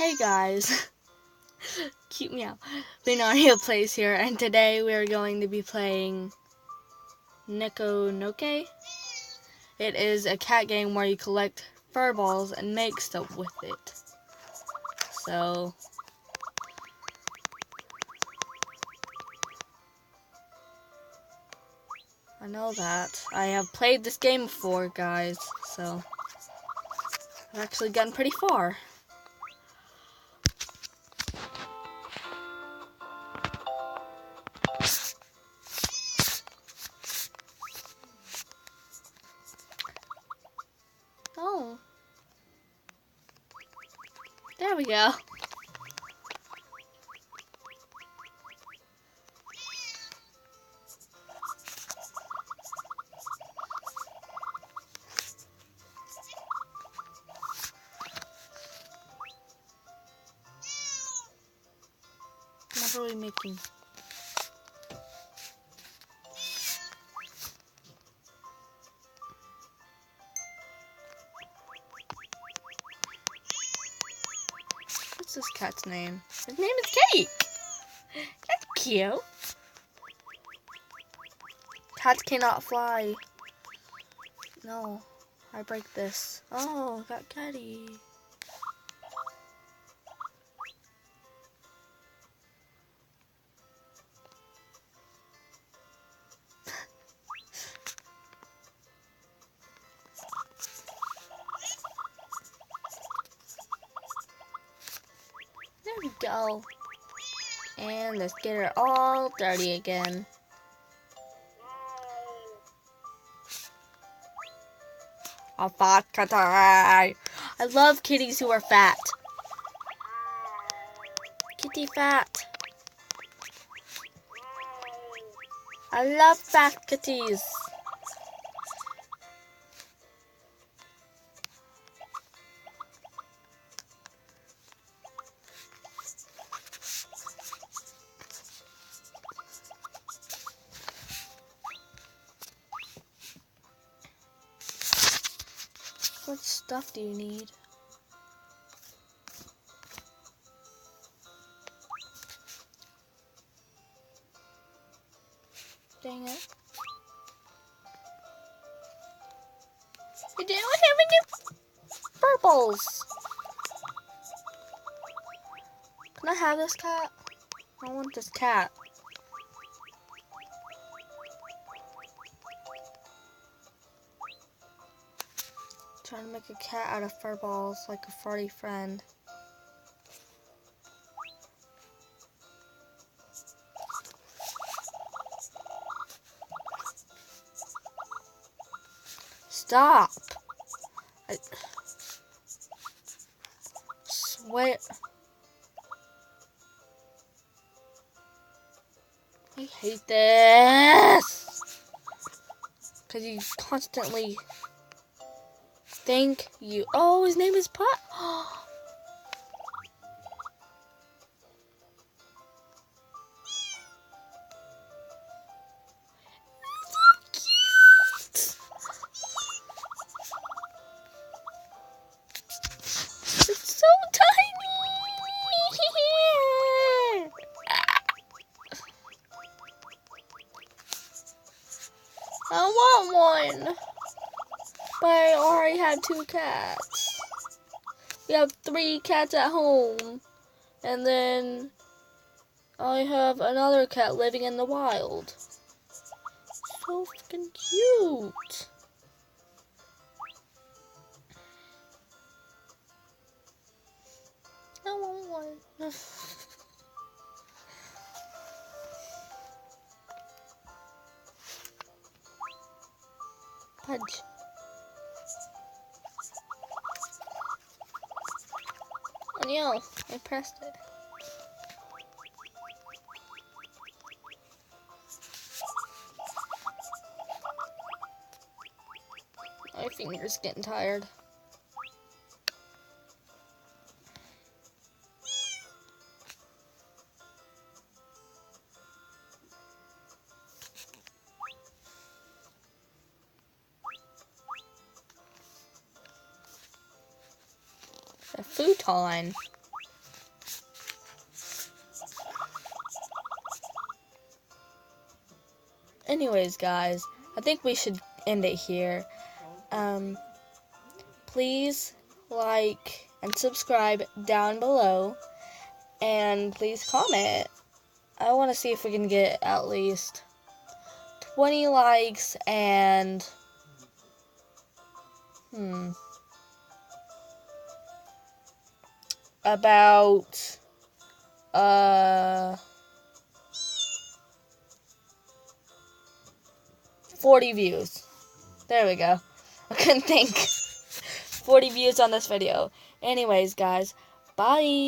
Hey guys, keep me out. Leonardo plays here, and today we are going to be playing Nekonoke. It is a cat game where you collect fur balls and make stuff with it. So, I know that. I have played this game before, guys, so I've actually gotten pretty far. Oh. There we go. What are we making? What's this cat's name? His name is Cake! That's cute. Cats cannot fly. No, I break this. Oh, got Catty. There we go. And let's get her all dirty again. A fat kitty. I love kitties who are fat. Kitty fat. I love fat kitties. What stuff do you need? Dang it. We don't have any purples. Can I have this cat? I want this cat. Trying to make a cat out of fur balls like a furry friend. Stop! I swear. I hate this! Because you constantly think you. Oh, his name is Pot. I want one, but I already have 2 cats. We have 3 cats at home, and then I have another cat living in the wild. So freaking cute. I want one. Punch. Oh no, I pressed it. My finger's getting tired. A futon. anyways, guys, I think we should end it here. Please like and subscribe down below, and please comment. I want to see if we can get at least 20 likes and about 40 views. There we go. I couldn't think. 40 views on this video. Anyways, guys, bye.